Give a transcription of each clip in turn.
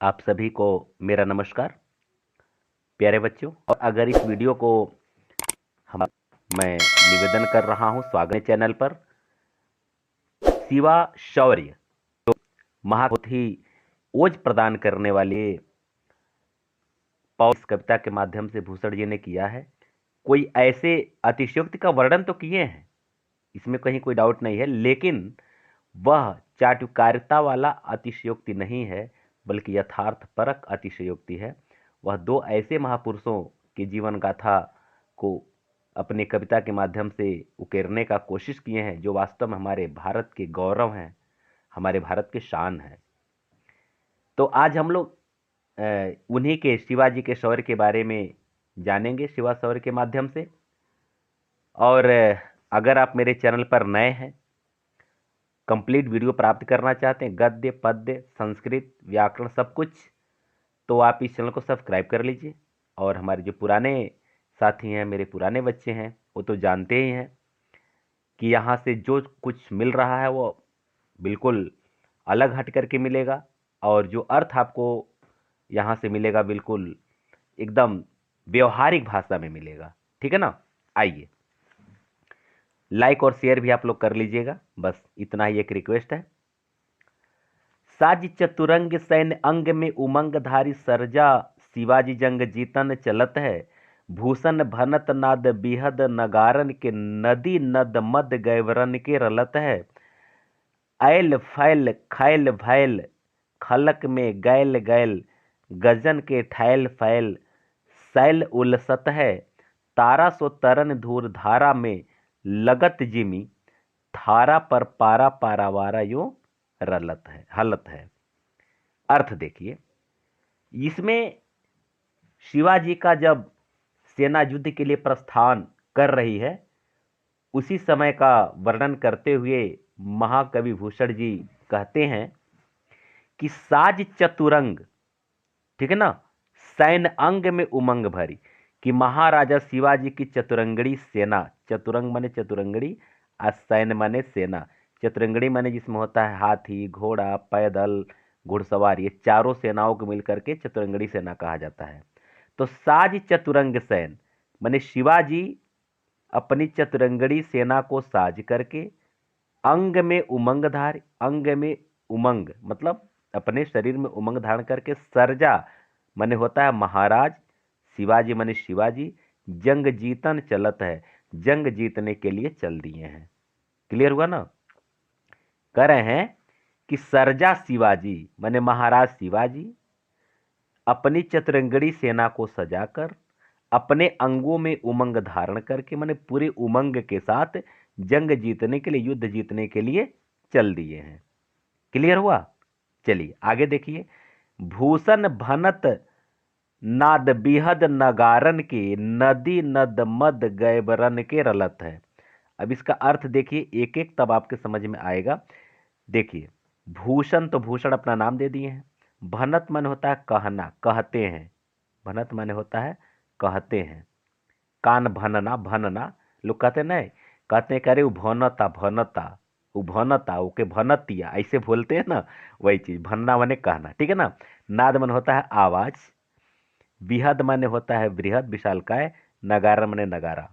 आप सभी को मेरा नमस्कार प्यारे बच्चों। और अगर इस वीडियो को हम मैं निवेदन कर रहा हूं स्वागत है चैनल पर। शिवा शौर्य बहुत ही ओज प्रदान करने वाले पौष कविता के माध्यम से भूषण जी ने किया है। कोई ऐसे अतिशयोक्ति का वर्णन तो किए हैं, इसमें कहीं कोई डाउट नहीं है, लेकिन वह चाटुकारिता वाला अतिशयोक्ति नहीं है, बल्कि यथार्थपरक अतिशयोक्ति है। वह दो ऐसे महापुरुषों की जीवन गाथा को अपने कविता के माध्यम से उकेरने का कोशिश किए हैं, जो वास्तव में हमारे भारत के गौरव हैं, हमारे भारत के शान हैं। तो आज हम लोग उन्हीं के शिवाजी के शौर्य के बारे में जानेंगे शिवा शौर्य के माध्यम से। और अगर आप मेरे चैनल पर नए हैं, कंप्लीट वीडियो प्राप्त करना चाहते हैं, गद्य पद्य संस्कृत व्याकरण सब कुछ, तो आप इस चैनल को सब्सक्राइब कर लीजिए। और हमारे जो पुराने साथी हैं, मेरे पुराने बच्चे हैं, वो तो जानते ही हैं कि यहाँ से जो कुछ मिल रहा है वो बिल्कुल अलग हट करके मिलेगा, और जो अर्थ आपको यहाँ से मिलेगा बिल्कुल एकदम व्यवहारिक भाषा में मिलेगा। ठीक है ना। आइए, लाइक और शेयर भी आप लोग कर लीजिएगा, बस इतना ही एक रिक्वेस्ट है। साज चतुरंग सैन्य अंग में उमंग धारी सरजा, शिवाजी जंग जीतन चलत है। भूषण भनत नाद बिहद नगारन के, नदी नद मद गैवरन के रलत है। ऐल फैल खैल भैल खलक में गैल गैल, गजन के ठैल फैल सैल उलसत है। तारा सो तरन धूर धारा में, लगत जिमी थारा पर पारा पारावारा यो रलत है हलत है। अर्थ देखिए, इसमें शिवाजी का जब सेना युद्ध के लिए प्रस्थान कर रही है, उसी समय का वर्णन करते हुए महाकवि भूषण जी कहते हैं कि साज चतुरंग, ठीक है ना, सैन्य अंग में उमंग भरी, कि महाराजा शिवाजी की चतुरंगड़ी सेना, चतुरंग माने चतुरंगड़ी और सैन्य माने सेना। चतुरंगड़ी माने जिसमें होता है हाथी, घोड़ा, पैदल, घुड़सवार, ये चारों सेनाओं को मिलकर के चतुरंगड़ी सेना कहा जाता है। तो साज चतुरंग सैन माने शिवाजी अपनी चतुरंगड़ी सेना को साज करके, अंग में उमंग धार, अंग में उमंग मतलब अपने शरीर में उमंग धारण करके, सरजा माने होता है महाराज, शिवाजी माने शिवाजी, जंग जीतन चलत है, जंग जीतने के लिए चल दिए हैं। क्लियर हुआ ना। कह रहे हैं कि सरजा शिवाजी माने महाराज शिवाजी अपनी चतुरंगड़ी सेना को सजाकर, अपने अंगों में उमंग धारण करके, माने पूरे उमंग के साथ जंग जीतने के लिए, युद्ध जीतने के लिए चल दिए हैं। क्लियर हुआ। चलिए आगे देखिए। भूषण भनत नाद बिहद नगारन के, नदी नद मद गैबरन के रलत है। अब इसका अर्थ देखिए एक एक, तब आपके समझ में आएगा। देखिए, भूषण तो भूषण अपना नाम दे दिए हैं। भनत मन होता है कहना, कहते हैं, भनत माने होता है कहते हैं। कान भनना, भनना लोग कहते नहीं, कहते हैं करे भनता भनता, भनता ओके भनतिया, ऐसे बोलते हैं ना, वही चीज भनना माने कहना। ठीक है ना। नाद मन होता है आवाज, बिहद माने होता है बृहद विशालकाय, नगारा माने नगारा,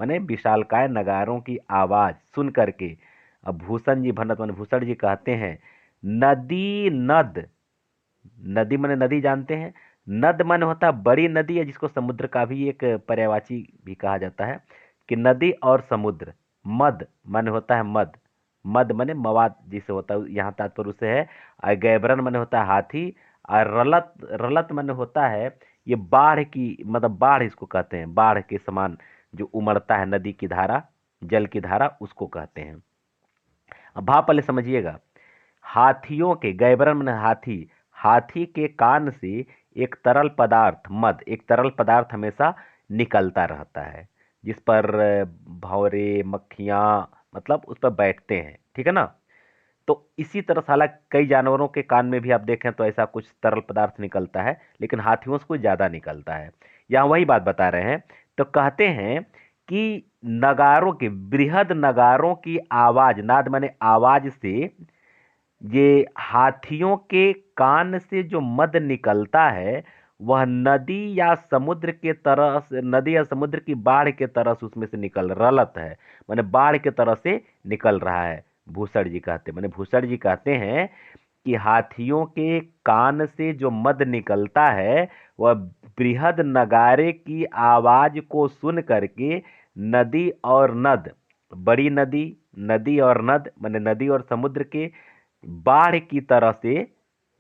माने विशालकाय नगारों की आवाज सुन करके। अब भूषण जी भनत माने भूषण जी कहते हैं, नदी नद, नदी माने नदी जानते हैं, नद माने होता है बड़ी नदी है, जिसको समुद्र का भी एक पर्यायवाची भी कहा जाता है, कि नदी और समुद्र। मद माने होता है मद, मद माने मवाद जिसे होता है, यहाँ तात्पर्य उससे है। और गैबरन माने होता है हाथी। और रलत, रलत माने होता है ये बाढ़ की, मतलब बाढ़ इसको कहते हैं, बाढ़ के समान जो उमड़ता है नदी की धारा, जल की धारा, उसको कहते हैं। अब भाव पहले समझिएगा। हाथियों के, गैबरन माने हाथी, हाथी के कान से एक तरल पदार्थ मद, एक तरल पदार्थ हमेशा निकलता रहता है, जिस पर भंवरे मक्खियां मतलब उस पर बैठते हैं। ठीक है ना। तो इसी तरह साला कई जानवरों के कान में भी आप देखें तो ऐसा कुछ तरल पदार्थ निकलता है, लेकिन हाथियों से कुछ ज्यादा निकलता है। यहाँ वही बात बता रहे हैं। तो कहते हैं कि नगारों के, बृहद नगारों की आवाज, नाद माने आवाज से, ये हाथियों के कान से जो मद निकलता है वह नदी या समुद्र के तरह से, नदी या समुद्र की बाढ़ के तरह से उसमें से निकल रलत है, माने बाढ़ के तरह से निकल रहा है। भूषण जी कहते, माने भूषण जी कहते हैं कि हाथियों के कान से जो मद निकलता है वह बृहद नगारे की आवाज को सुन करके नदी और नद, बड़ी नदी, नदी और नद माने नदी और समुद्र के बाढ़ की तरह से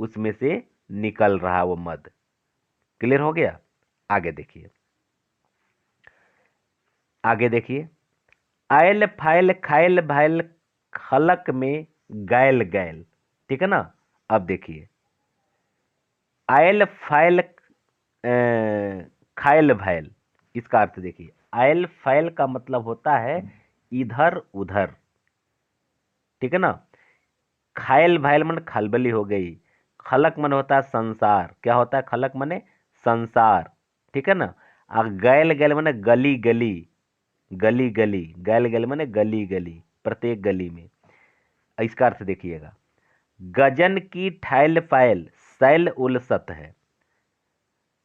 उसमें से निकल रहा वो मद। क्लियर हो गया? आगे देखिए, आगे देखिए, आयल फाइल खाइल भाइल खलक में गैल गैल। ठीक है ना? अब देखिए, आयल फाइल खाइल भैल, इसका अर्थ देखिए। आयल फाइल का मतलब होता है इधर उधर। ठीक है ना? खायल भैल मन खलबली हो गई। खलक मन होता है संसार। क्या होता है खलक मने? संसार। ठीक है ना? और गैल गैल मने गली गली, गली गली, गैल गैल मने गली गली, प्रत्येक गली में। इसका अर्थ देखिएगा, गजन की ठैल फाइल सैल उलसत है।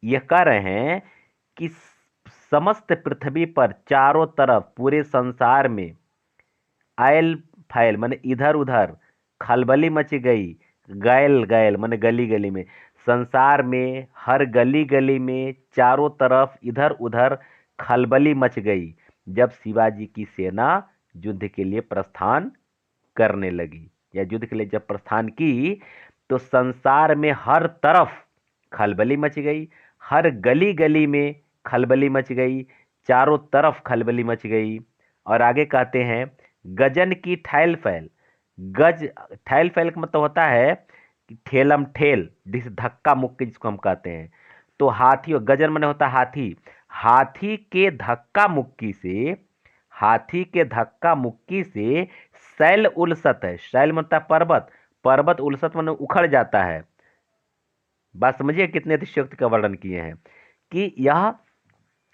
यह कह रहे हैं कि समस्त पृथ्वी पर चारों तरफ पूरे संसार में आयल फाइल माने इधर उधर, खलबली मच गई, गैल गैल माने गली गली में, संसार में हर गली गली में चारों तरफ इधर उधर खलबली मच गई जब शिवाजी की सेना युद्ध के लिए प्रस्थान करने लगी, या युद्ध के लिए जब प्रस्थान की तो संसार में हर तरफ खलबली मच गई, हर गली गली में खलबली मच गई, चारों तरफ खलबली मच गई। और आगे कहते हैं गजन की ठैल फैल। गज, ठैल फैल का मतलब होता है कि ठेलम ठेल, जिस धक्का मुक्की जिसको हम कहते हैं। तो हाथी, गजन माने होता है हाथी, हाथी के धक्का मुक्की से, हाथी के धक्का मुक्की से शैल उलसत है। शैल मतलब पर्वत, पर्वत उलसत माने उखड़ जाता है। बात समझिए कितने अतिशयोक्ति का वर्णन किए हैं कि यह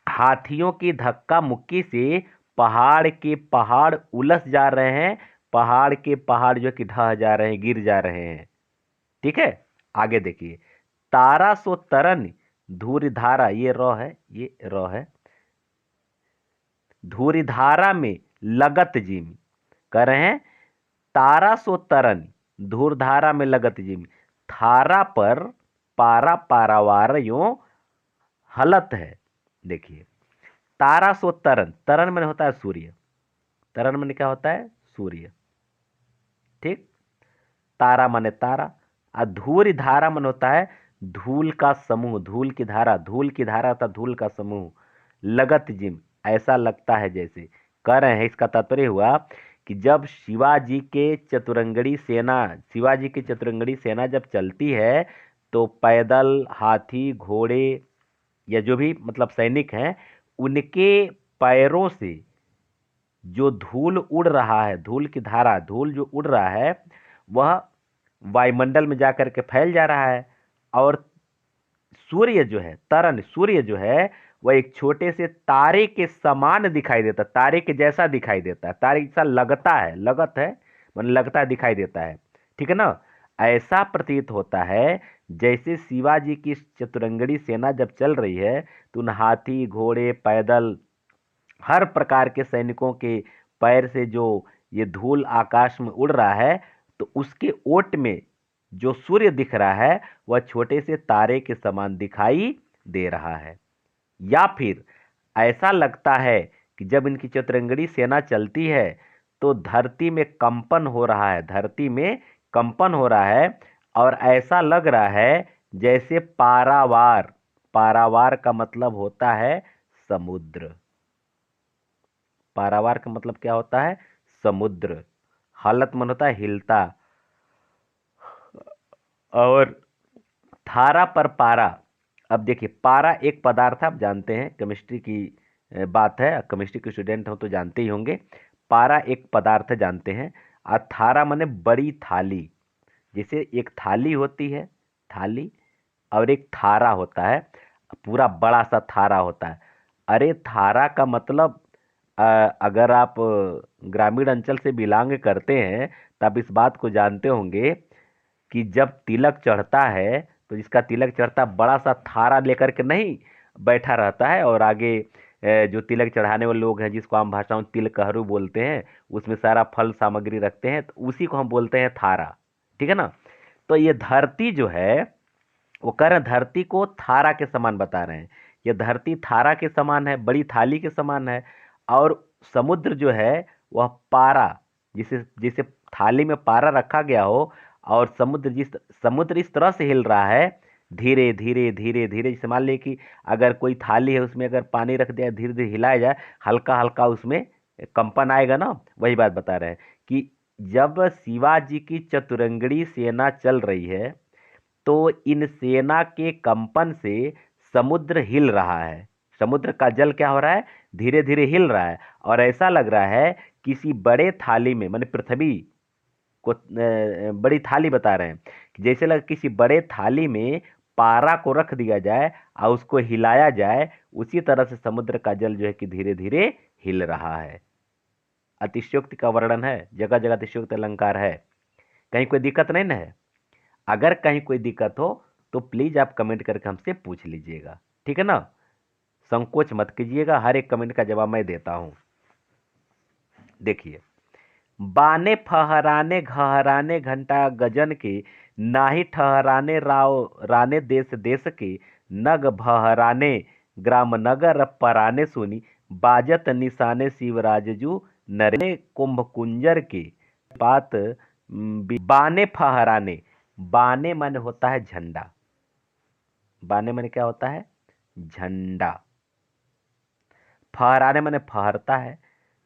हाथियों की धक्का मुक्की से पहाड़ के पहाड़ उलस जा रहे हैं, पहाड़ के पहाड़ जो कि ढह जा रहे हैं, गिर जा रहे हैं। ठीक है? आगे देखिए, तारा सो तरन धूरी धारा, ये रॉ है, ये रॉ है, धूरी धारा में लगत जिम। कह रहे हैं तारा सो तरन धूर धारा में लगत जिम, थारा पर पारा पारावार यूं हलत है। देखिए, तारा सो तरन, तरन में होता है सूर्य, तरन में क्या होता है? सूर्य। ठीक? तारा माने तारा, और धूल धारा मन होता है धूल का समूह, धूल की धारा, धूल की धारा था धूल का समूह। लगत जिम, ऐसा लगता है जैसे। कह रहे हैं इसका तात्पर्य हुआ कि जब शिवाजी के चतुरंगड़ी सेना, शिवाजी की चतुरंगड़ी सेना जब चलती है तो पैदल, हाथी, घोड़े या जो भी मतलब सैनिक हैं, उनके पैरों से जो धूल उड़ रहा है, धूल की धारा, धूल जो उड़ रहा है वह वायुमंडल में जाकर के फैल जा रहा है। और सूर्य जो है, तरन सूर्य जो है वह एक छोटे से तारे के समान दिखाई देता, तारे के जैसा दिखाई देता है, तारे जैसा लगता है, लगत है मतलब लगता है, दिखाई देता है। ठीक है ना? ऐसा प्रतीत होता है जैसे शिवाजी की चतुरंगड़ी सेना जब चल रही है तो उन हाथी, घोड़े, पैदल, हर प्रकार के सैनिकों के पैर से जो ये धूल आकाश में उड़ रहा है तो उसके ओट में जो सूर्य दिख रहा है वह छोटे से तारे के समान दिखाई दे रहा है। या फिर ऐसा लगता है कि जब इनकी चतुरंगड़ी सेना चलती है तो धरती में कंपन हो रहा है, धरती में कंपन हो रहा है, और ऐसा लग रहा है जैसे पारावार, पारावार का मतलब होता है समुद्र, पारावार का मतलब क्या होता है? समुद्र। हालत मन होता है हिलता। और थारा पर पारा, अब देखिए पारा एक पदार्थ है, आप जानते हैं केमिस्ट्री की बात है, केमिस्ट्री के स्टूडेंट हो तो जानते ही होंगे। पारा एक पदार्थ है, जानते हैं। और थारा माने बड़ी थाली, जैसे एक थाली होती है, थाली, और एक थारा होता है, पूरा बड़ा सा थारा होता है। अरे थारा का मतलब अ, अगर आप ग्रामीण अंचल से बिलोंग करते हैं तब इस बात को जानते होंगे कि जब तिलक चढ़ता है तो जिसका तिलक चढ़ता बड़ा सा थारा लेकर के नहीं बैठा रहता है, और आगे जो तिलक चढ़ाने वाले लोग हैं जिसको आम भाषा में तिलकहरू बोलते हैं, उसमें सारा फल सामग्री रखते हैं, तो उसी को हम बोलते हैं थारा। ठीक है ना। तो ये धरती जो है, वो कह रहे हैं धरती को थारा के समान बता रहे हैं। ये धरती थारा के समान है, बड़ी थाली के समान है। और समुद्र जो है वह पारा, जिसे जिसे थाली में पारा रखा गया हो, और समुद्र इस तरह से हिल रहा है, धीरे धीरे धीरे धीरे। जैसे मान लीजिए कि अगर कोई थाली है, उसमें अगर पानी रख दिया, धीरे धीरे हिलाया जाए, हल्का हल्का उसमें कंपन आएगा ना। वही बात बता रहे हैं कि जब शिवाजी की चतुरंगड़ी सेना चल रही है, तो इन सेना के कंपन से समुद्र हिल रहा है। समुद्र का जल क्या हो रहा है, धीरे धीरे हिल रहा है, और ऐसा लग रहा है किसी बड़े थाली में, माने पृथ्वी को बड़ी थाली बता रहे हैं कि जैसे लग किसी बड़े थाली में पारा को रख दिया जाए और उसको हिलाया जाए, उसी तरह से समुद्र का जल जो है कि धीरे धीरे हिल रहा है। अतिशयोक्ति का वर्णन है, जगह जगह अतिशयोक्ति अलंकार है। कहीं कोई दिक्कत नहीं ना है? अगर कहीं कोई दिक्कत हो तो प्लीज आप कमेंट करके हमसे पूछ लीजिएगा, ठीक है ना। संकोच मत कीजिएगा, हर एक कमेंट का जवाब मैं देता हूं। देखिए, बाने फहराने घहराने घंटा गजन के, नाही ठहराने राव राने देश देश के, नग भहराने ग्राम नगर पराने सुनी, बाजत निशाने शिवराजजू नरे कुंभ कुंजर के बात। बाने फहराने, बाने मन होता है झंडा। बाने मन क्या होता है, झंडा। फहराने मने फहरता है,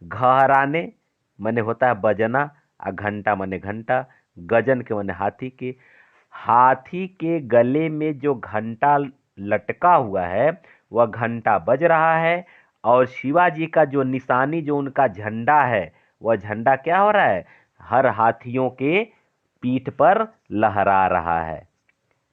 घहराने मने होता है बजना, और घंटा मने घंटा, गजन के मने हाथी के। हाथी के गले में जो घंटा लटका हुआ है वह घंटा बज रहा है, और शिवाजी का जो निशानी, जो उनका झंडा है, वह झंडा क्या हो रहा है, हर हाथियों के पीठ पर लहरा रहा है।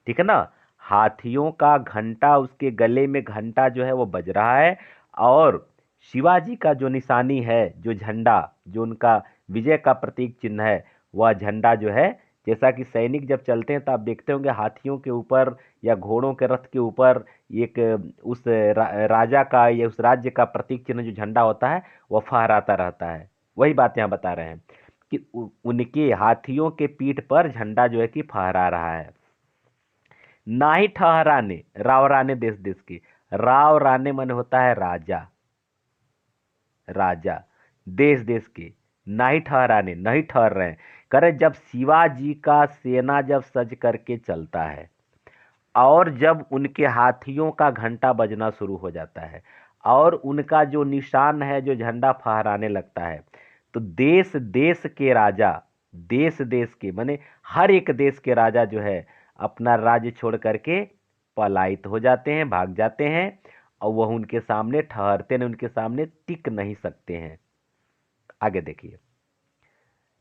ठीक है ना। हाथियों का घंटा, उसके गले में घंटा जो है वो बज रहा है, और शिवाजी का जो निशानी है, जो झंडा, जो उनका विजय का प्रतीक चिन्ह है, वह झंडा जो है, जैसा कि सैनिक जब चलते हैं तो आप देखते होंगे हाथियों के ऊपर या घोड़ों के रथ के ऊपर एक उस राजा का या उस राज्य का प्रतीक चिन्ह जो झंडा होता है वह फहराता रहता है। वही बात यहाँ बता रहे हैं कि उनके हाथियों के पीठ पर झंडा जो है कि फहरा रहा है। नाही ठहराने, राव राने देश देश के। राव राने मन होता है राजा, राजा देश देश के। नाही ठहराने, नहीं ठहर रहे हैं। करे जब शिवाजी का सेना जब सज करके चलता है, और जब उनके हाथियों का घंटा बजना शुरू हो जाता है, और उनका जो निशान है, जो झंडा फहराने लगता है, तो देश देश के राजा, देश देश के माने हर एक देश के राजा जो है अपना राज्य छोड़ करके पलायित हो जाते हैं, भाग जाते हैं, और वह उनके सामने ठहरते नहीं, उनके सामने टिक नहीं सकते हैं। आगे देखिए,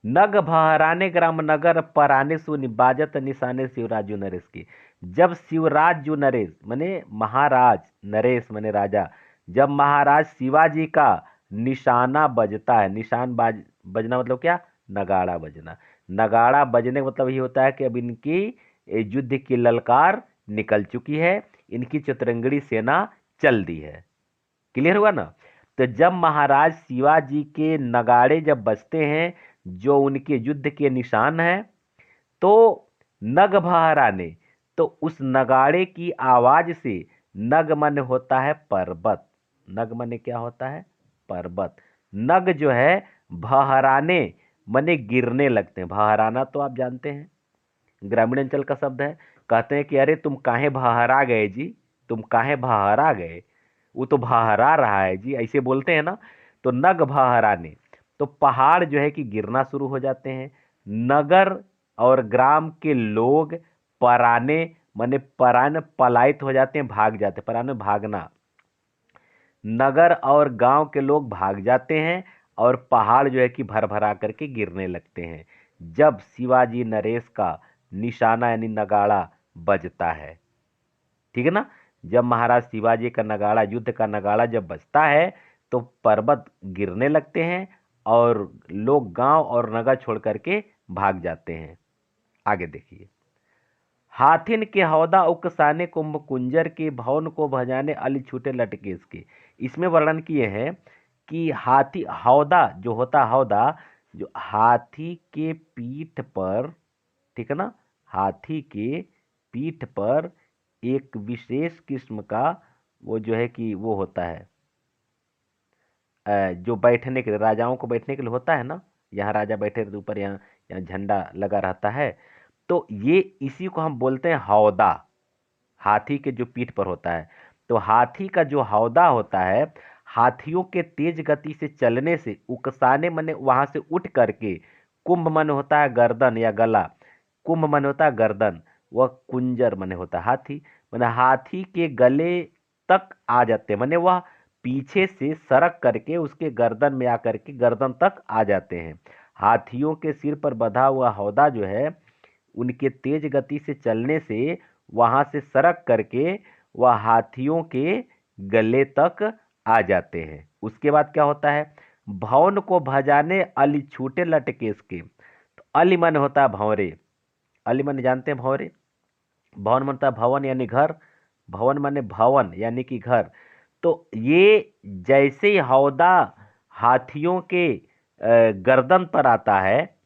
नग भहराने ग्राम नगर पराने सुनि, बाजत निशाने शिवराजू नरेश की। जब शिवराजू नरेश माने महाराज, नरेश माने राजा, जब महाराज शिवाजी का निशाना बजता है, निशान बजना मतलब क्या, नगाड़ा बजना। नगाड़ा बजने का मतलब ये होता है कि अब इनकी युद्ध की ललकार निकल चुकी है, इनकी चतुरंगड़ी सेना चल दी है। क्लियर हुआ ना। तो जब महाराज शिवाजी के नगाड़े जब बजते हैं, जो उनके युद्ध के निशान है, तो नग भहराने, तो उस नगाड़े की आवाज से, नग मन होता है पर्वत। नग मन क्या होता है, पर्वत। नग जो है भहराने मने गिरने लगते हैं। भहराना तो आप जानते हैं ग्रामीण अंचल का शब्द है। कहते हैं कि अरे तुम काहे बहरा गए जी, तुम काहे बहरा गए, वो तो बहरा रहा है जी, ऐसे बोलते हैं ना। तो नग बहराने, तो पहाड़ जो है कि गिरना शुरू हो जाते हैं। नगर और ग्राम के लोग पराने माने परान पलायित हो जाते हैं, भाग जाते हैं, पराने भागना। नगर और गांव के लोग भाग जाते हैं, और पहाड़ जो है कि भर भरा करके गिरने लगते हैं जब शिवाजी नरेश का निशाना यानी नगाड़ा बजता है। ठीक है ना। जब महाराज शिवाजी का नगाड़ा, युद्ध का नगाड़ा जब बजता है, तो पर्वत गिरने लगते हैं, और लोग गांव और नगर छोड़ करके भाग जाते हैं। आगे देखिए, हाथिन के हौदा उकसाने कुंभ कुंजर के भवन को भजाने अली छूटे लटके इसके। इसमें वर्णन किए हैं कि हाथी हौदा जो होता है, हौदा जो हाथी के पीठ पर, ठीक है ना, हाथी के पीठ पर एक विशेष किस्म का वो जो है कि वो होता है, जो बैठने के लिए, राजाओं को बैठने के लिए होता है ना, यहाँ राजा बैठे रहते ऊपर, यहाँ यहाँ झंडा लगा रहता है। तो ये इसी को हम बोलते हैं हौदा, हाथी के जो पीठ पर होता है। तो हाथी का जो हौदा होता है, हाथियों के तेज गति से चलने से उकसाने मने वहां से उठ करके, कुंभ मन होता है गर्दन या गला, कुंभ मन होता है गर्दन, वह कुंजर मने होता है हाथी, मने हाथी के गले तक आ जाते हैं, मने वह पीछे से सरक करके उसके गर्दन में आकर के गर्दन तक आ जाते हैं। हाथियों के सिर पर बंधा हुआ हौदा जो है, उनके तेज गति से चलने से वहां से सरक करके वह हाथियों के गले तक आ जाते हैं। उसके बाद क्या होता है, भवन को भजाने अली छूटे लटके इसके। तो अली मन होता है भंवरे, अली मन जानते हैं भंवरे, भवन मन होता है भवन यानी घर, भवन माने भवन यानी कि घर। तो ये जैसे ही हौदा हाथियों के गर्दन पर आता है,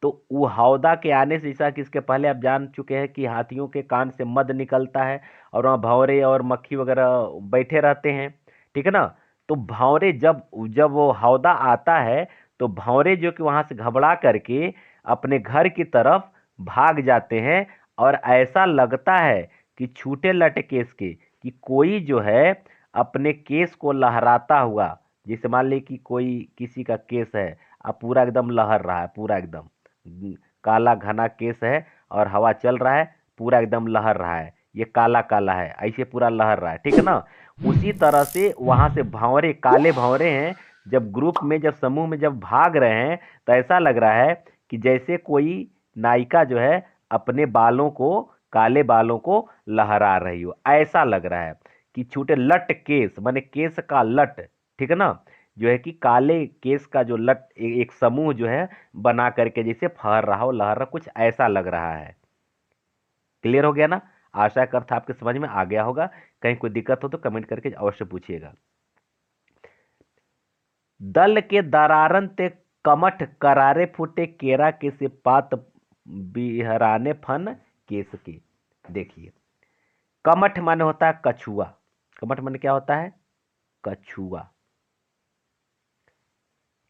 तो वो हौदा के आने से, जैसा कि इसके पहले आप जान चुके हैं कि हाथियों के कान से मद निकलता है और वहाँ भंवरे और मक्खी वगैरह बैठे रहते हैं, ठीक है ना। तो भंवरे जब जब वो हौदा आता है, तो भंवरे जो कि वहां से घबरा करके अपने घर की तरफ भाग जाते हैं, और ऐसा लगता है कि छूटे लटके इसके, कि कोई जो है अपने केस को लहराता हुआ, जैसे मान ली कि कोई किसी का केस है, अब पूरा एकदम लहर रहा है, पूरा एकदम काला घना केस है और हवा चल रहा है, पूरा एकदम लहर रहा है, ये काला काला है, ऐसे पूरा लहर रहा है, ठीक है ना। उसी तरह से वहां से भंवरे, काले भंवरे हैं, जब ग्रुप में, जब समूह में जब भाग रहे हैं, तो ऐसा लग रहा है कि जैसे कोई नायिका जो है अपने बालों को, काले बालों को लहरा रही हो, ऐसा लग रहा है कि छूटे लट केस, माने केस का लट, ठीक है ना, जो है कि काले केस का जो लट एक समूह जो है बना करके जैसे फहर रहा हो, लहर रहा, कुछ ऐसा लग रहा है। क्लियर हो गया ना। आशा करता आपके समझ में आ गया होगा। कहीं कोई दिक्कत हो तो कमेंट करके अवश्य पूछिएगा। दल के दरारन ते कमठ करारे फूटे केरा के से पात बिहराने फन केस के। देखिए, कमठ माने होता है कछुआ, कमठ माने क्या होता है, कछुआ,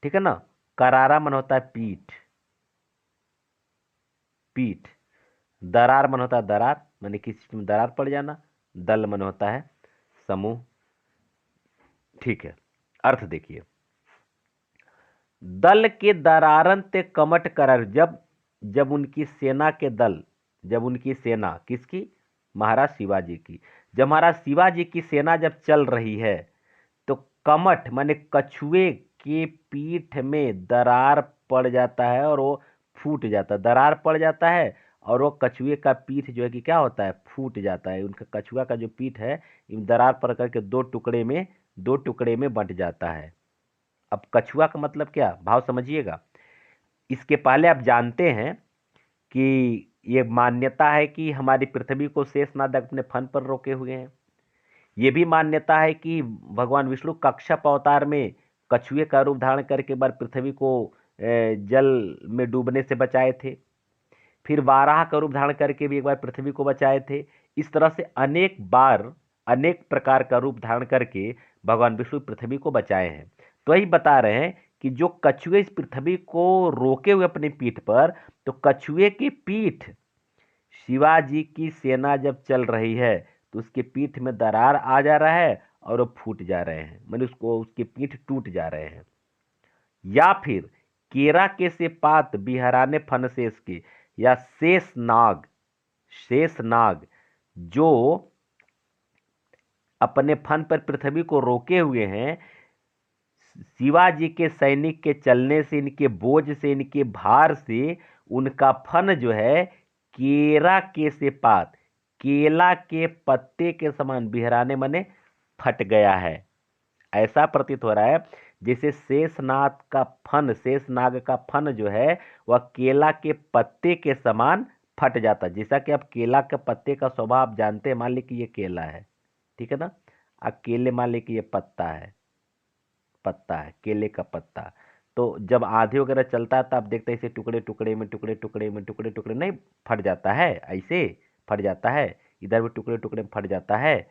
ठीक है ना। करारा मन होता है पीठ, पीठ। दरार मन होता है दरार, माने किसी चीज में दरार पड़ जाना। दल मन होता है समूह, ठीक है। अर्थ देखिए, दल के दरारन ते कमट करार, जब जब उनकी सेना के दल, जब उनकी सेना किसकी, महाराज शिवाजी की, जब महाराज शिवाजी की सेना जब चल रही है, तो कमठ माने कछुए के पीठ में दरार पड़ जाता है और वो फूट जाता है, दरार पड़ जाता है और वो कछुए का पीठ जो है कि क्या होता है, फूट जाता है। उनका कछुआ का जो पीठ है, दरार पड़ करके दो टुकड़े में बंट जाता है। अब कछुआ का मतलब क्या, भाव समझिएगा। इसके पहले आप जानते हैं कि ये मान्यता है कि हमारी पृथ्वी को शेषनाग अपने फन पर रोके हुए हैं। ये भी मान्यता है कि भगवान विष्णु कच्छप अवतार में कछुए का रूप धारण करके बार पृथ्वी को जल में डूबने से बचाए थे। फिर वाराह का रूप धारण करके भी एक बार पृथ्वी को बचाए थे। इस तरह से अनेक बार, अनेक प्रकार का रूप धारण करके भगवान विष्णु पृथ्वी को बचाए हैं। तो यही बता रहे हैं कि जो कछुए इस पृथ्वी को रोके हुए अपनी पीठ पर, तो कछुए की पीठ, शिवाजी की सेना जब चल रही है तो उसके पीठ में दरार आ जा रहा है और वो फूट जा रहे हैं, मतलब उसको, उसकी पीठ टूट जा रहे हैं। या फिर केरा के से पात बिहराने फन शेष के, या शेष नाग, शेष नाग जो अपने फन पर पृथ्वी को रोके हुए हैं, शिवाजी के सैनिक के चलने से, इनके बोझ से, इनके भार से उनका फन जो है केरा के से पात, केला के पत्ते के समान बिहराने मने फट गया है। ऐसा प्रतीत हो रहा है जैसे शेषनाग का फन, शेषनाग का फन जो है वह केला के पत्ते के समान फट जाता। जैसा कि आप केला के पत्ते का स्वभाव आप जानते हैं, मान ली कि ये केला है, ठीक है ना, केले मान ली कि ये पत्ता है, केले का पत्ता। तो जब आधे वगैरह चलता है तो आप देखते हैं इसे टुकड़े टुकड़े में नहीं फट जाता है, ऐसे फट जाता है, इधर भी टुकड़े टुकड़े में फट जाता है।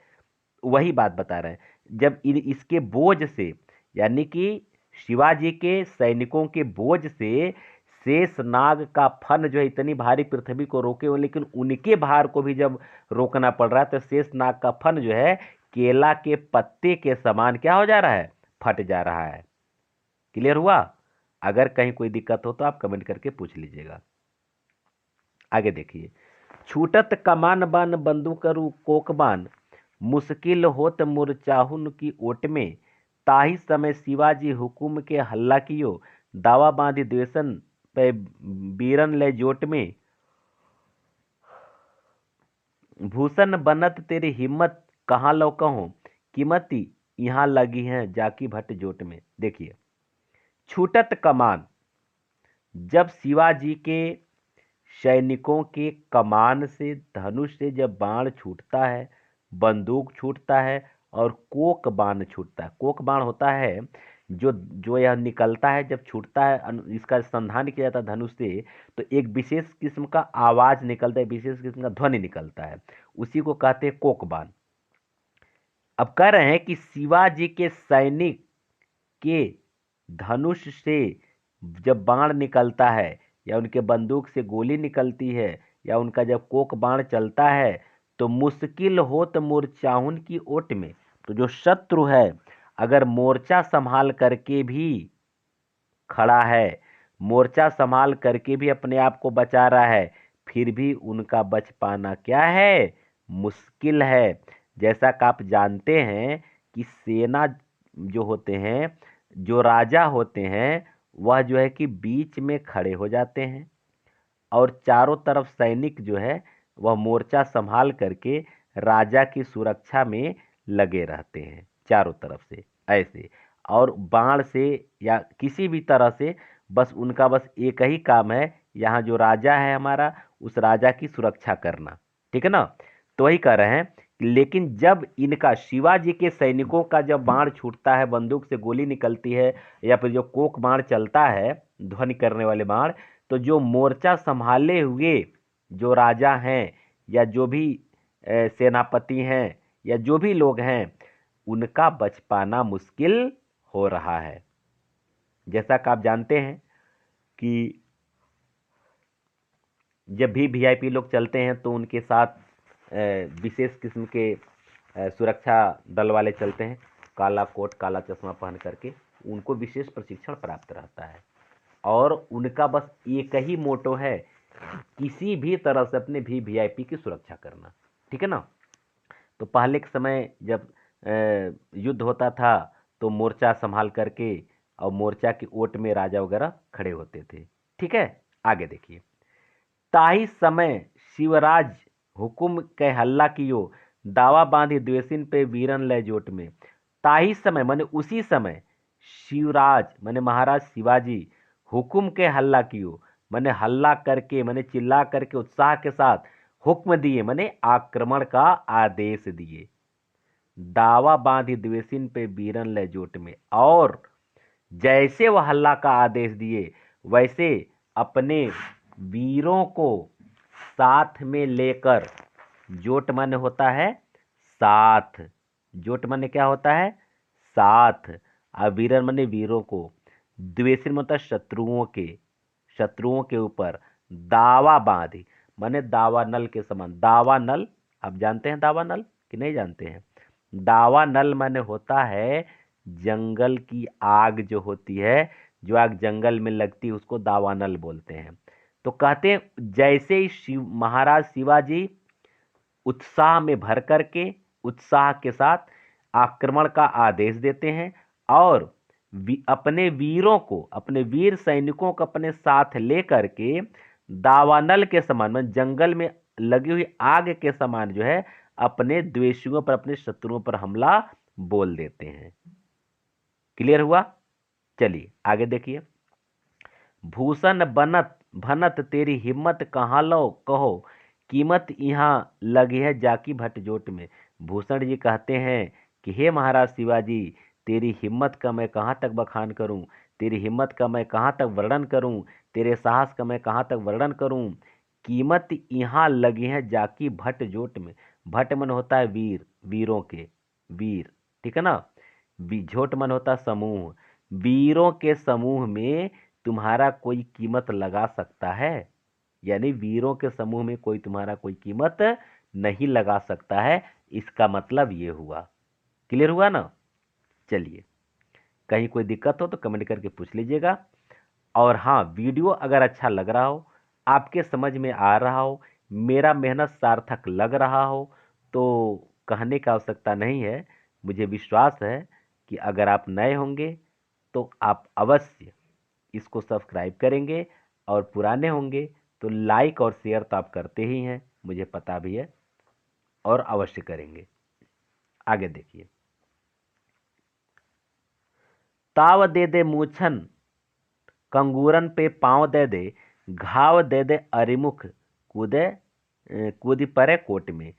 वही बात बता रहे हैं, जब इसके बोझ से, यानी कि शिवाजी के सैनिकों के बोझ से शेषनाग का फन जो है इतनी भारी पृथ्वी को रोके हो, लेकिन उनके भार को भी जब रोकना पड़ रहा है तो शेषनाग का फन जो है केला के पत्ते के समान क्या हो जा रहा है, फट जा रहा है। क्लियर हुआ? अगर कहीं कोई दिक्कत हो तो आप कमेंट करके पूछ लीजिएगा। आगे देखिए, छूटत कमान बान बंदूक कोक बान, मुश्किल होत मुरचाहुन की ओट में, ताही समय शिवाजी हुकुम के हल्ला कियो, दावा बांधी द्वेषन पे बीरन ले जोट में, भूषण बनत तेरी हिम्मत कहाँ लौकहो, कीमती यहाँ लगी है जाकी भट्ट जोट में। देखिए, छूटत कमान, जब शिवाजी के सैनिकों के कमान से, धनुष से जब बाण छूटता है, बंदूक छूटता है और कोक बाण छूटता है। कोक बाण होता है जो जो यह निकलता है, जब छूटता है, इसका संधान किया जाता है धनुष से, तो एक विशेष किस्म का आवाज निकलता है, विशेष किस्म का ध्वनि निकलता है, उसी को कहते हैं कोक बाण। अब कह रहे हैं कि शिवाजी के सैनिक के धनुष से जब बाण निकलता है, या उनके बंदूक से गोली निकलती है, या उनका जब कोक बाण चलता है, तो मुश्किल होत मोर्चाहुन की ओट में, तो जो शत्रु है अगर मोर्चा संभाल करके भी खड़ा है, मोर्चा संभाल करके भी अपने आप को बचा रहा है, फिर भी उनका बच पाना क्या है, मुश्किल है। जैसा कि आप जानते हैं कि सेना जो होते हैं, जो राजा होते हैं, वह जो है कि बीच में खड़े हो जाते हैं और चारों तरफ सैनिक जो है वह मोर्चा संभाल करके राजा की सुरक्षा में लगे रहते हैं चारों तरफ से ऐसे, और बाण से या किसी भी तरह से बस उनका बस एक ही काम है, यहाँ जो राजा है हमारा, उस राजा की सुरक्षा करना। ठीक है ना? तो वही कह रहे हैं, लेकिन जब इनका शिवाजी के सैनिकों का जब बाण छूटता है, बंदूक से गोली निकलती है, या फिर जो कोक बाण चलता है, ध्वनि करने वाले बाण, तो जो मोर्चा संभाले हुए जो राजा हैं, या जो भी सेनापति हैं, या जो भी लोग हैं, उनका बच पाना मुश्किल हो रहा है। जैसा कि आप जानते हैं कि जब भी वीआईपी लोग चलते हैं तो उनके साथ विशेष किस्म के सुरक्षा दल वाले चलते हैं, काला कोट काला चश्मा पहन करके, उनको विशेष प्रशिक्षण प्राप्त रहता है और उनका बस एक ही मोटो है, किसी भी तरह से अपने वीआईपी की सुरक्षा करना। ठीक है ना? तो पहले के समय जब युद्ध होता था तो मोर्चा संभाल करके और मोर्चा की ओट में राजा वगैरह खड़े होते थे। ठीक है, आगे देखिए, ताही समय शिवराज हुकुम के हल्ला कियो, दावा बांधी द्वेषिन पे वीरन लय जोट में। ताही समय माने उसी समय, शिवराज माने महाराज शिवाजी, हुकुम के हल्ला कियो माने हल्ला करके, माने चिल्ला करके उत्साह के साथ हुक्म दिए, माने आक्रमण का आदेश दिए, दावा बांधी द्वेषिन पे वीरन लय जोट में। और जैसे वह हल्ला का आदेश दिए, वैसे अपने वीरों को साथ में लेकर, जोट माने होता है साथ, जोट माने क्या होता है, साथ, और वीरन माने वीरों को, द्वेषिन मतलब शत्रुओं के ऊपर, दावा बांधी माने दावा नल के समान। दावा नल आप जानते हैं, दावा नल कि नहीं जानते हैं? दावा नल माने होता है जंगल की आग जो होती है, जो आग जंगल में लगती है, उसको दावानल बोलते हैं। तो कहते हैं जैसे ही महाराज शिवाजी उत्साह में भर करके, उत्साह के साथ आक्रमण का आदेश देते हैं और अपने वीरों को, अपने वीर सैनिकों को अपने साथ लेकर के दावानल के समान, मतलब जंगल में लगी हुई आग के समान जो है, अपने द्वेषियों पर, अपने शत्रुओं पर हमला बोल देते हैं। क्लियर हुआ? चलिए आगे देखिए, भूषण बनत भनत तेरी हिम्मत कहाँ लो कहो, कीमत यहाँ लगी है जाकी भट्ट जोट में। भूषण जी कहते हैं कि हे महाराज शिवाजी, तेरी हिम्मत का मैं कहाँ तक बखान करूं, तेरी हिम्मत का मैं कहाँ तक वर्णन करूं, तेरे साहस का मैं कहाँ तक वर्णन करूं। कीमत यहाँ लगी है जाकी भट्ट जोट में। भट्ट मन होता है वीर, वीरों के वीर, ठीक है ना। झोट मन होता है समूह, वीरों के समूह में तुम्हारा कोई कीमत लगा सकता है? यानी वीरों के समूह में कोई तुम्हारा कोई कीमत नहीं लगा सकता है, इसका मतलब ये हुआ। क्लियर हुआ ना। चलिए, कहीं कोई दिक्कत हो तो कमेंट करके पूछ लीजिएगा। और हाँ, वीडियो अगर अच्छा लग रहा हो, आपके समझ में आ रहा हो, मेरा मेहनत सार्थक लग रहा हो, तो कहने का आवश्यकता नहीं है। मुझे विश्वास है कि अगर आप नए होंगे तो आप अवश्य इसको सब्सक्राइब करेंगे, और पुराने होंगे तो लाइक और शेयर तो आप करते ही हैं, मुझे पता भी है, और अवश्य करेंगे। आगे देखिए। ताव दे दे मूछन कंगूरन पे पांव दे दे, घाव दे दे अरिमुख कूदे कूदी परे कोट में।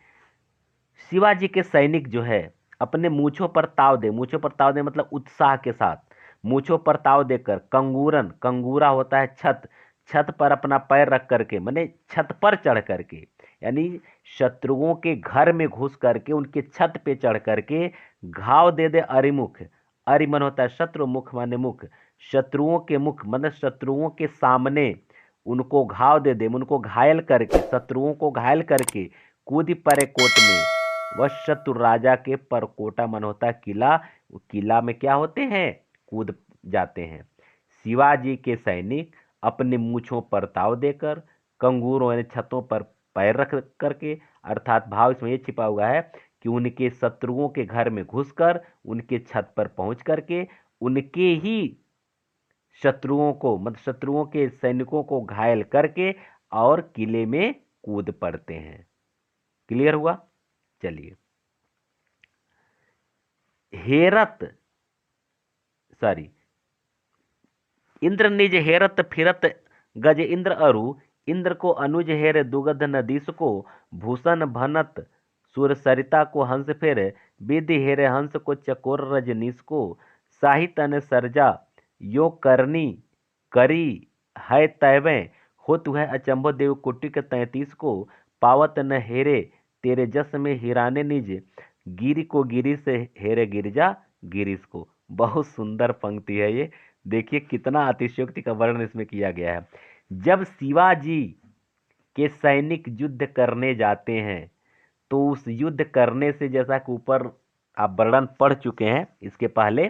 शिवाजी के सैनिक जो है अपने मूछों पर ताव दे, मूछों पर ताव दे मतलब उत्साह के साथ, मूछों पर ताव देकर, कंगूरन, कंगूरा होता है छत, छत पर अपना पैर रख करके, माने छत पर चढ़ करके, यानी शत्रुओं के घर में घुस करके उनके छत पे चढ़ करके घाव दे दे अरिमुख। अरिमन होता है शत्रु, मुख माने मुख, शत्रुओं के मुख मतलब शत्रुओं के सामने उनको घाव दे दे, उनको घायल करके, शत्रुओं को घायल करके कूद परे कोट में। वह शत्रु राजा के परकोटा मन होता है किला, किला में क्या होते हैं, कूद जाते हैं। शिवाजी के सैनिक अपने मूछों पर ताव देकर, कंगूरों यानी छतों पर पैर रख करके, अर्थात भाव इसमें ये छिपा हुआ है कि उनके शत्रुओं के घर में घुसकर उनके छत पर पहुंच करके उनके ही शत्रुओं को मतलब शत्रुओं के सैनिकों को घायल करके और किले में कूद पड़ते हैं। क्लियर हुआ। चलिए, हेरत सॉरी इंद्र निज हेरत फिरत गज इंद्र अरु, इंद्र को अनुज हेर दुगध नदीस को, भूषण भनत सुर सरिता को हंस फेर, विधि हेरे हंस को चकोर रजनीश को, साहितन सरजा यो करनी करी है तैवें, होत है अचंभो देव कुटी के 33 को, पावत न हेरे तेरे जस में हिराने निज, गिरी को गिरी से हेरे गिरजा गिरीश को। बहुत सुंदर पंक्ति है ये। देखिए कितना अतिशयोक्ति का वर्णन इसमें किया गया है। जब शिवाजी के सैनिक युद्ध करने जाते हैं तो उस युद्ध करने से, जैसा कि ऊपर आप वर्णन पढ़ चुके हैं इसके पहले,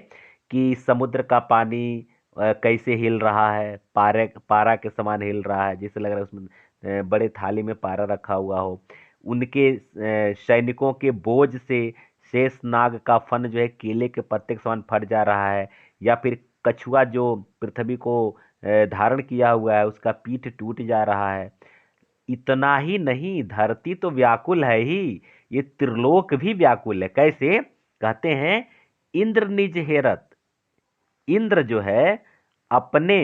कि समुद्र का पानी कैसे हिल रहा है, पारे पारा के समान हिल रहा है, जैसे लग रहा है उसमें बड़े थाली में पारा रखा हुआ हो। उनके सैनिकों के बोझ से शेष नाग का फन जो है केले के पत्ते के समान फट जा रहा है, या फिर कछुआ जो पृथ्वी को धारण किया हुआ है उसका पीठ टूट जा रहा है। इतना ही नहीं, धरती तो व्याकुल है ही, ये त्रिलोक भी व्याकुल है। कैसे? कहते हैं इंद्र निज हेरत, इंद्र जो है अपने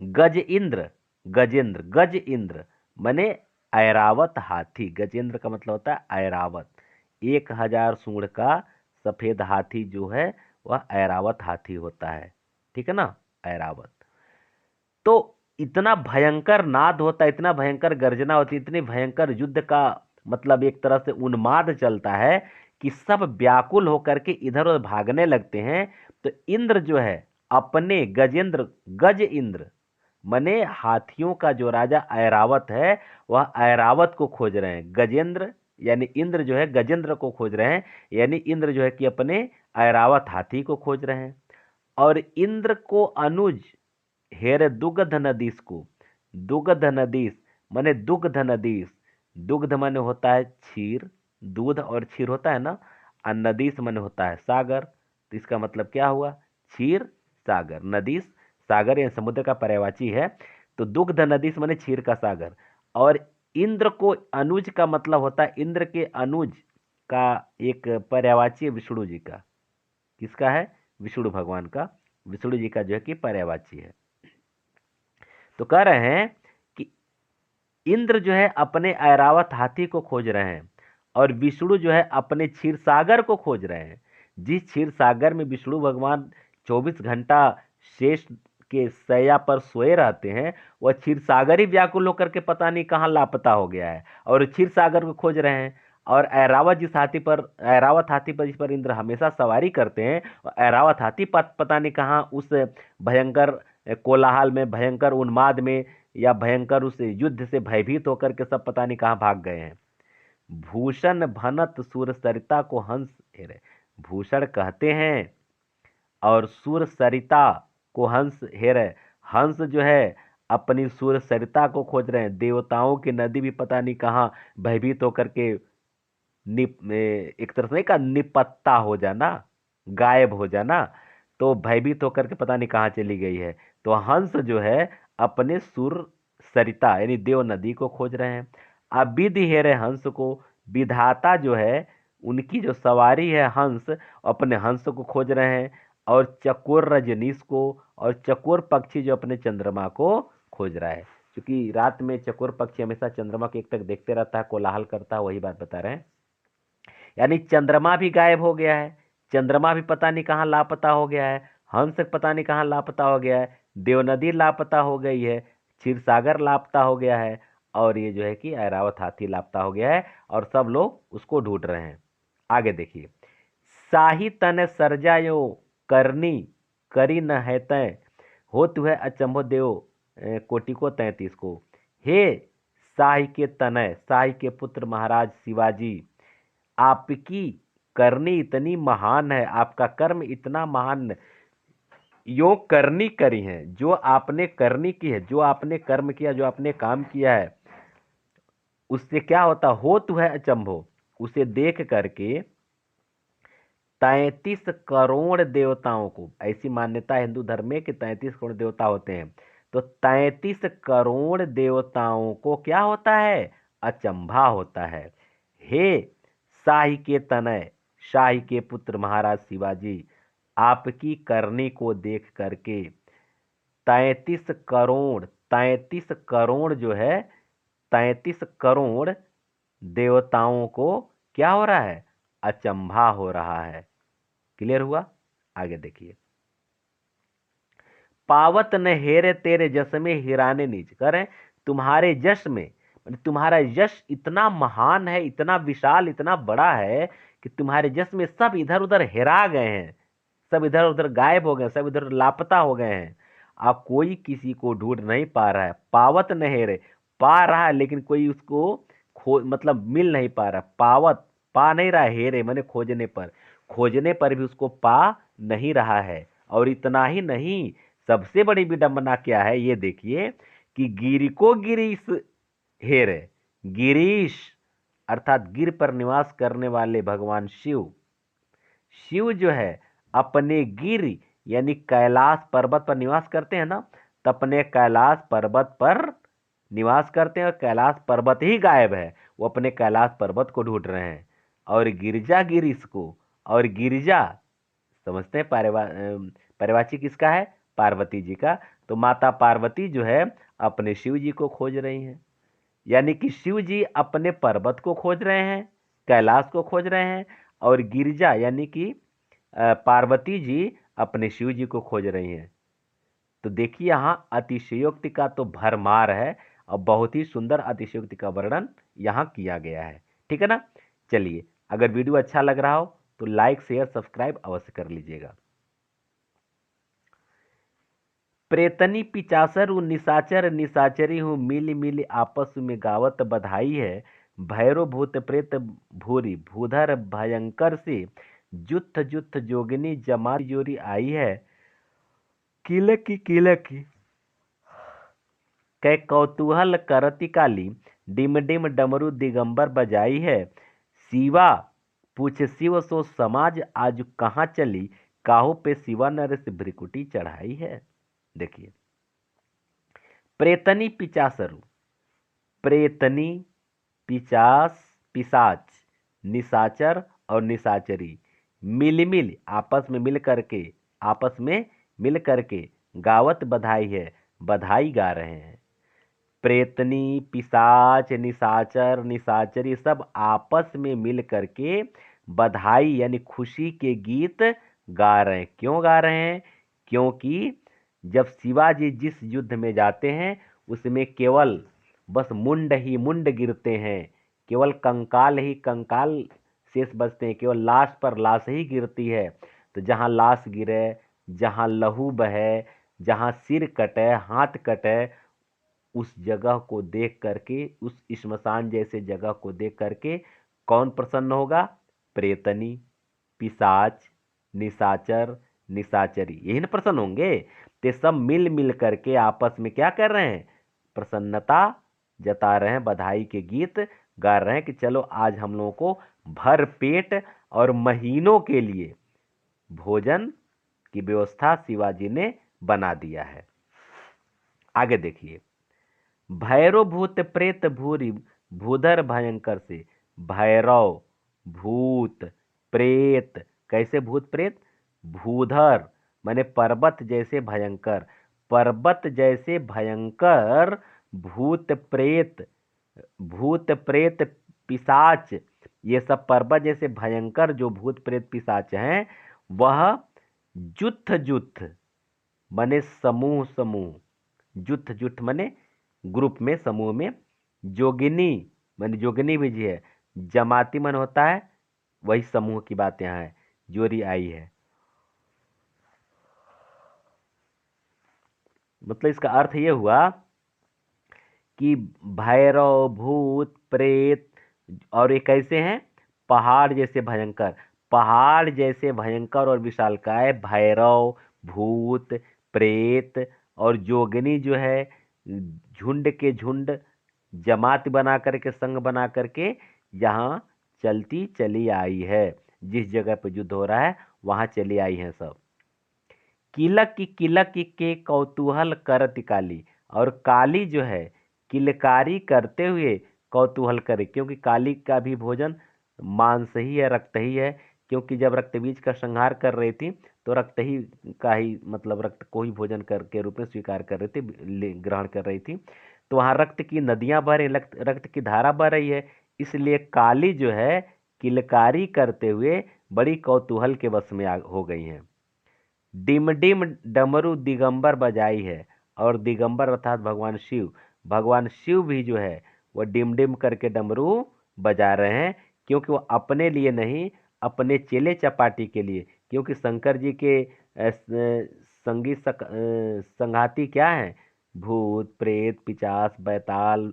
गज इंद्र, गजेंद्र, गज इंद्र माने ऐरावत हाथी, गजेंद्र का मतलब होता है ऐरावत, 1000 सूंड का सफेद हाथी जो है वह ऐरावत हाथी होता है, ठीक है ना, ऐरावत। तो इतना भयंकर नाद होता है, इतना भयंकर गर्जना होती है, इतनी भयंकर युद्ध का मतलब एक तरह से उन्माद चलता है कि सब व्याकुल होकर के इधर उधर भागने लगते हैं। तो इंद्र जो है अपने गजेंद्र, गज इंद्र मने हाथियों का जो राजा ऐरावत है वह ऐरावत को खोज रहे हैं। गजेंद्र यानी इंद्र जो है गजेंद्र को खोज रहे हैं, यानी इंद्र जो है कि अपने ऐरावत हाथी को खोज रहे हैं। और इंद्र को अनुज हेरे दुग्ध नदीस को, दुग्ध नदीस माने दुग्ध नदीस, दुग्ध माने होता है क्षीर, दूध और क्षीर होता है ना, और नदीस माने होता है सागर। तो इसका मतलब क्या हुआ, क्षीर सागर, नदीस सागर या समुद्र का पर्यायवाची है। तो दुग्ध नदीस माने क्षीर का सागर। और इंद्र को अनुज का मतलब होता है, इंद्र के अनुज का एक पर्यायवाची है विष्णु जी का। किसका है? विष्णु भगवान का, विष्णु जी का जो है कि पर्यायवाची है। तो कह रहे हैं कि इंद्र जो है अपने ऐरावत हाथी को खोज रहे हैं और विष्णु जो है अपने क्षीर सागर को खोज रहे हैं। जिस क्षीर सागर में विष्णु भगवान 24 घंटा शेष के शैया पर सोए रहते हैं, वह क्षीर सागर ही व्याकुल होकर के पता नहीं कहाँ लापता हो गया है और क्षीर सागर को खोज रहे हैं। और ऐरावत हाथी पर जिस पर इंद्र हमेशा सवारी करते हैं, ऐरावत हाथी पता नहीं कहाँ उस भयंकर कोलाहल में, भयंकर उन्माद में, या भयंकर उस युद्ध से भयभीत होकर के सब पता नहीं कहाँ भाग गए हैं। भूषण भनत सुर सरिता को हंस हेरे, भूषण कहते हैं और सुर सरिता को हंस हेरे। हंस जो है अपनी सुर सरिता को खोज रहे हैं। देवताओं की नदी भी पता नहीं कहाँ भयभीत होकर के एक तरह से का निपत्ता हो जाना, गायब हो जाना, तो भयभीत होकर के पता नहीं कहाँ चली गई है। तो हंस जो है अपने सुर सरिता यानी देव नदी को खोज रहे हैं। अब विधि हेरे हंस को, विधाता जो है उनकी जो सवारी है हंस, अपने हंस को खोज रहे हैं। और चकोर रजनीश को, और चकोर पक्षी जो अपने चंद्रमा को खोज रहा है, क्योंकि रात में चकोर पक्षी हमेशा चंद्रमा के एक तक देखते रहता है, कोलाहल करता है, वही बात बता रहे हैं। यानी चंद्रमा भी गायब हो गया है, चंद्रमा भी पता नहीं कहाँ लापता हो गया है, हंस पता नहीं कहाँ लापता हो गया है, देवनदी लापता हो गई है, क्षीर सागर लापता हो गया है, और ये जो है कि ऐरावत हाथी लापता हो गया है, और सब लोग उसको ढूंढ रहे हैं। आगे देखिए, साही तन सरजायो करनी करी न है तय, हो तु है अचंभो देव कोटि को 33 को। हे साही के तनय, साही के पुत्र महाराज शिवाजी, आपकी करनी इतनी महान है, आपका कर्म इतना महान, यो करनी करी है, जो आपने करनी की है, जो आपने कर्म किया, जो आपने काम किया है, उससे क्या होता हो तू है अचंभो, उसे देख करके 33 करोड़ देवताओं को, ऐसी मान्यता है हिंदू धर्म में कि 33 करोड़ देवता होते हैं, तो 33 करोड़ देवताओं को क्या होता है, अचंभा होता है। हे शाही के तनय, शाही के पुत्र महाराज शिवाजी, आपकी करनी को देख करके 33 करोड़ जो है, 33 करोड़ देवताओं को क्या हो रहा है, अचंभा हो रहा है। क्लियर हुआ? आगे देखिए, पावत न हेरे तेरे जस में हिराने नीच, करें तुम्हारे जश में, तुम्हारा यश इतना महान है, इतना विशाल, इतना बड़ा है कि तुम्हारे जश में सब इधर उधर हेरा गए हैं, सब इधर उधर गायब हो गए, सब इधर लापता हो गए हैं। अब कोई किसी को ढूंढ नहीं पा रहा है। पावत न हेरे, पा रहा है लेकिन कोई उसको मतलब मिल नहीं पा रहा। पावत पा नहीं रहा, हेरे मैंने खोजने पर भी उसको पा नहीं रहा है। और इतना ही नहीं, सबसे बड़ी विडंबना क्या है ये देखिए, कि गिरि को गिरीश हेरे, गिरीश अर्थात गिर पर निवास करने वाले भगवान शिव, शिव जो है अपने गिर यानी कैलाश पर्वत पर निवास करते हैं ना, तो अपने कैलाश पर्वत पर निवास करते हैं, और कैलाश पर्वत ही गायब है, वो अपने कैलाश पर्वत को ढूंढ रहे हैं। और गिरजा गिरीश को, और गिरजा समझते हैं पर्यायवाची किसका है, पार्वती जी का, तो माता पार्वती जो है अपने शिव जी को खोज रही हैं। यानी कि शिव जी अपने पर्वत को खोज रहे हैं, कैलाश को खोज रहे हैं, और गिरिजा यानी कि पार्वती जी अपने शिव जी को खोज रही हैं। तो देखिए यहाँ अतिशयोक्ति का तो भरमार है, और बहुत ही सुंदर अतिशयोक्ति का वर्णन यहाँ किया गया है। ठीक है ना? चलिए, अगर वीडियो अच्छा लग रहा हो तो लाइक शेयर सब्सक्राइब अवश्य कर लीजिएगा। प्रेतनी पिचासर हूँ निशाचर निशाचरी हूँ, मिली मिली आपस में गावत बधाई है, भैरो भूत प्रेत भूरी भूधर भयंकर से, जुथ जुथ जोगिनी जमात जोरी आई है, किलकी कै कौतूहल करती काली, डिम डिम डमरू दिगंबर बजाई है, शिवा पूछ शिव सो समाज आज कहाँ चली, काहू पे शिवा नरेश भ्रिकुटी चढ़ाई है। देखिए, प्रेतनी पिचासरु, प्रेतनी पिचास पिसाच, निशाचर और निशाचरी, मिल आपस में मिल करके गावत बधाई है, बधाई गा रहे हैं। प्रेतनी, पिशाच, निशाचर, निशाचरी सब आपस में मिल करके बधाई यानी खुशी के गीत गा रहे हैं। क्यों गा रहे हैं? क्योंकि जब शिवाजी जिस युद्ध में जाते हैं उसमें केवल बस मुंड ही मुंड गिरते हैं, केवल कंकाल ही कंकाल शेष बचते हैं, केवल लाश पर लाश ही गिरती है। तो जहां लाश गिरे, जहां लहू बहे, जहां सिर कटे, हाथ कटे, उस जगह को देख करके, उस श्मशान जैसे जगह को देख करके कौन प्रसन्न होगा? प्रेतनी, पिशाच, निशाचर, निशाचरी, यही ना प्रसन्न होंगे। ते सब मिल मिल करके आपस में क्या कर रहे हैं? प्रसन्नता जता रहे हैं, बधाई के गीत गा रहे हैं कि चलो आज हम लोगों को भर पेट और महीनों के लिए भोजन की व्यवस्था शिवाजी ने बना दिया है। आगे देखिए, भैरव भूत प्रेत भूरी भूधर भयंकर से। भैरव, भूत, प्रेत, कैसे भूत प्रेत? भूधर माने पर्वत जैसे भयंकर, पर्वत जैसे भयंकर भूत प्रेत, भूत प्रेत पिशाच, ये सब पर्वत जैसे भयंकर जो भूत प्रेत पिशाच हैं, वह जुथ जुथ माने समूह समूह, जुथ जुथ माने ग्रुप में, समूह में, जोगिनी माने जोगिनी भी जी है, जमाती मन होता है, वही समूह की बात यहाँ है, जोरी आई है। मतलब इसका अर्थ ये हुआ कि भैरव, भूत, प्रेत और ये कैसे हैं? पहाड़ जैसे भयंकर, पहाड़ जैसे भयंकर और विशालकाय भैरव, भूत, प्रेत और जोगिनी जो है, झुंड के झुंड, जमात बना करके, संग बना करके यहाँ चलती चली आई है। जिस जगह पे युद्ध हो रहा है वहां चली आई है सब। किलक के कौतूहल करत काली, और काली जो है किलकारी करते हुए कौतूहल करे, क्योंकि काली का भी भोजन मांस ही है, रक्त ही है। क्योंकि जब रक्त बीज का संहार कर रही थी तो रक्त ही का ही मतलब रक्त को ही भोजन कर के रूप में स्वीकार कर रही थी, ग्रहण कर रही थी। तो वहां रक्त की नदियां बह रही, रक्त की धारा बह रही है, इसलिए काली जो है किलकारी करते हुए बड़ी कौतूहल के वश में हो गई हैं। डिम डिम डमरू दिगंबर बजाई है, और दिगंबर अर्थात भगवान शिव, भगवान शिव भी जो है वह डिम डिम करके डमरू बजा रहे हैं, क्योंकि वो अपने लिए नहीं, अपने चेले चपाटी के लिए। क्योंकि शंकर जी के संगीत संघाती क्या है? भूत, प्रेत, पिशाच, बैताल,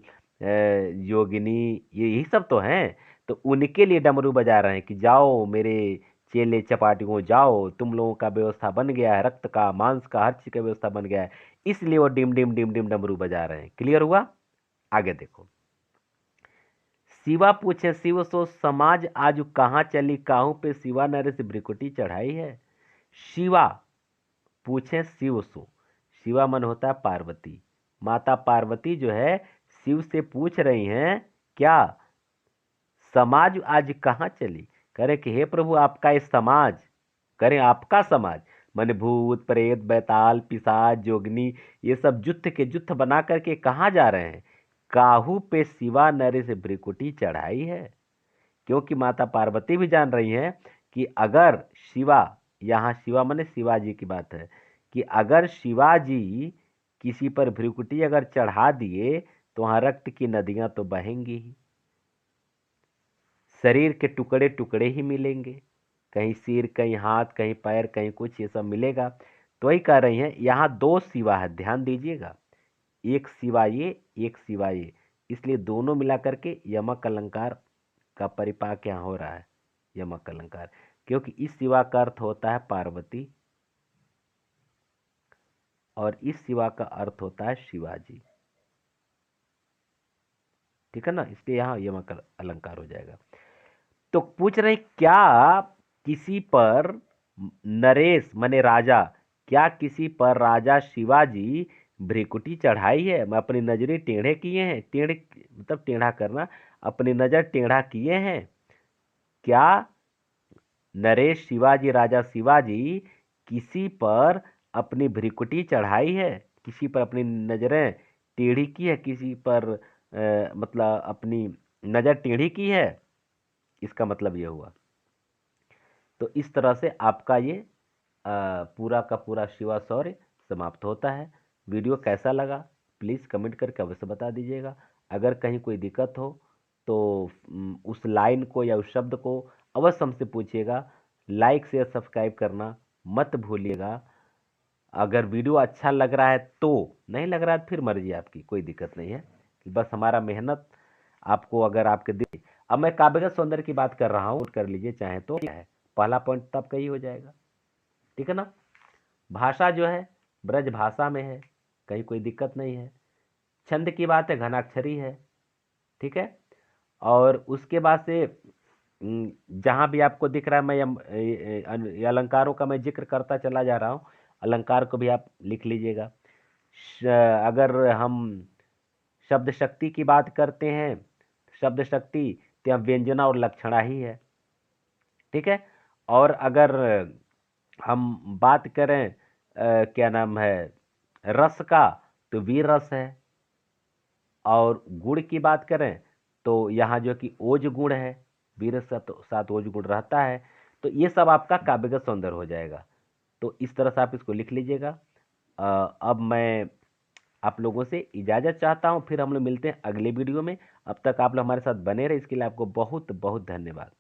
योगिनी, ये यही सब तो हैं। तो उनके लिए डमरू बजा रहे हैं कि जाओ मेरे चेले चपाटियों, जाओ, तुम लोगों का व्यवस्था बन गया है, रक्त का, मांस का, हर चीज का व्यवस्था बन गया है, इसलिए वो डिम डिम डिम डिम डमरू बजा रहे हैं। क्लियर हुआ? आगे देखो, शिवा पूछे शिव सो समाज आज कहाँ चली, काहू पे शिवा नरेश भ्रिकुटी चढ़ाई है। शिवा पूछे शिव सो, शिवा मन होता है पार्वती, माता पार्वती जो है शिव से पूछ रही हैं क्या? समाज आज कहाँ चली? करे कि हे प्रभु आपका ये समाज, करें आपका समाज माने भूत, प्रेत, बैताल, पिशाच, जोगनी, ये सब जुत्थ के जुत्थ बना करके कहाँ जा रहे हैं? काहू पे शिवा नरेश भ्रिकुटी चढ़ाई है। क्योंकि माता पार्वती भी जान रही हैं कि अगर शिवा, यहाँ शिवा माने शिवाजी की बात है, कि अगर शिवाजी किसी पर भ्रिकुटी अगर चढ़ा दिए तो वहां रक्त की नदियां तो बहेंगी ही, शरीर के टुकड़े टुकड़े ही मिलेंगे, कहीं सिर, कहीं हाथ, कहीं पैर, कहीं कुछ, ये सब मिलेगा। तो वही कह रही हैं, यहाँ दो शिवा है, ध्यान दीजिएगा, एक शिवा ये, एक शिवा ये, इसलिए दोनों मिला करके यमक अलंकार का परिपाक यहाँ हो रहा है, यमक अलंकार। क्योंकि इस शिवा का अर्थ होता है पार्वती और इस शिवा का अर्थ होता है शिवाजी। ठीक है ना, इसलिए यहाँ यमक अलंकार हो जाएगा। तो पूछ रहे क्या किसी पर नरेश माने राजा, क्या किसी पर राजा शिवाजी भ्रिकुटी चढ़ाई है? मैं अपनी नजरें टेढ़े किए हैं, टेढ़े मतलब टेढ़ा करना, अपनी नजर टेढ़ा किए हैं क्या नरेश शिवाजी, राजा शिवाजी किसी पर अपनी भ्रिकुटी चढ़ाई है? किसी पर अपनी नज़रें टेढ़ी की है, किसी पर मतलब अपनी नज़र टेढ़ी की है, इसका मतलब ये हुआ। तो इस तरह से आपका ये पूरा का पूरा शिवा शौर्य समाप्त होता है। वीडियो कैसा लगा प्लीज़ कमेंट करके अवश्य बता दीजिएगा। अगर कहीं कोई दिक्कत हो तो उस लाइन को या उस शब्द को अवश्य हमसे पूछिएगा। लाइक शेयर सब्सक्राइब करना मत भूलिएगा। अगर वीडियो अच्छा लग रहा है तो, नहीं लग रहा है फिर मर्जी आपकी, कोई दिक्कत नहीं है। बस हमारा मेहनत आपको अगर आपके दिल। अब मैं काव्यगत सौंदर्य की बात कर रहा हूँ, कर लीजिए चाहे तो। क्या है पहला पॉइंट तब का ही हो जाएगा, ठीक है ना। भाषा जो है ब्रज भाषा में है, कहीं कोई दिक्कत नहीं है। छंद की बात है घनाक्षरी है, ठीक है। और उसके बाद से जहाँ भी आपको दिख रहा है, मैं ये अलंकारों का मैं जिक्र करता चला जा रहा हूँ, अलंकार को भी आप लिख लीजिएगा। अगर हम शब्द शक्ति की बात करते हैं, शब्द शक्ति तो यहाँ व्यंजना और लक्षणा ही है, ठीक है। और अगर हम बात करें क्या नाम है रस का, तो वीर रस है। और गुण की बात करें तो यहाँ जो कि ओज गुण है, वीर साथ ओज गुण रहता है। तो ये सब आपका काव्यगत सौंदर्य हो जाएगा। तो इस तरह से आप इसको लिख लीजिएगा। अब मैं आप लोगों से इजाज़त चाहता हूँ, फिर हम लोग मिलते हैं अगले वीडियो में। अब तक आप लोग हमारे साथ बने रहे, इसके लिए आपको बहुत बहुत धन्यवाद।